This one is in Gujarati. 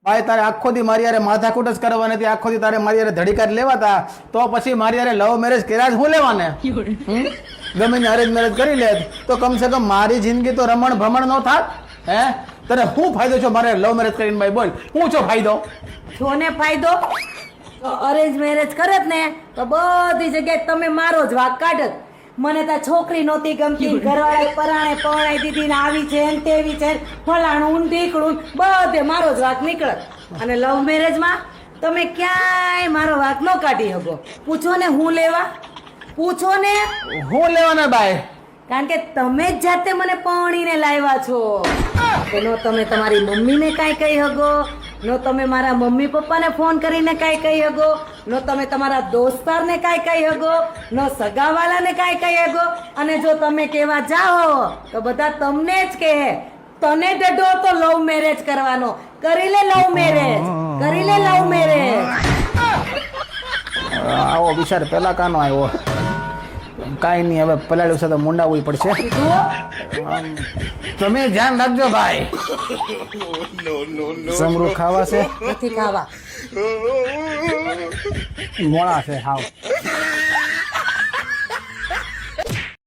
ભાઈ તારે આખો દી મારી યારે માથાકૂટ જ કરવાની હતી, આખો દી તારે મારી યારે ધડીકા જ લેવાતા, તો પછી મારી યારે લવ મેરેજ કર્યા જ હું લેવાને? ગમે ને અરેન્જ મેરેજ કરી લે તો કમસે કમ મારી જિંદગી તો રમણ ભમણ નો થાત. હે તને શું ફાયદો છો મારે લવ મેરેજ કરીને? ભાઈ બોલ, શું છો ફાયદો? છો ને ફાયદો? અરેન્જ મેરેજ કરત ને તો બધી જગ્યાએ તમે મારો જ વાંક કાઢત. મને તો છોકરી નહોતી ગમતી, ઘરવાળાએ પરાણે પરણાઈ દીધી ને આવી છે ને તેવી છે, ફલાણું ઢીકણું બધે મારો જ વાંક નીકળત. અને લવ મેરેજમાં તમે ક્યાંય મારો વાંક ન કાઢી શકો. પૂછો ને હું લેવા, પૂછો ને હું લેવાના ભાઈ? કારણ કે તમે જ જાતે મને પરણીને લાવ્યા છો. તો નો તમે તમારી મમ્મીને કાંઈ કહી શકો, નો તમે મારા મમ્મી પપ્પાને ફોન કરીને કાંઈ કહી શકો, નો તમે તમારા દોસ્તારને કાંઈ કહી શકો, નો સગાવાલાને કાંઈ કહી શકો. અને જો તમે કહેવા જાઓ તો બધા તમને જ કહે તને ડઢો તો લવ મેરેજ કરવાનો. કરી લે લવ મેરેજ, કરી લે લવ મેરેજ. આવો વિચાર પેલા કાનો આવ્યો? કાંઈ નહીં, હવે પલાળ્યું છે તો મુંડાવવું પડશે. તમે ધ્યાન રાખજો ભાઈ. સમરૂ ખાવા છે? નથી ખાવા. મોળા છે હાવ.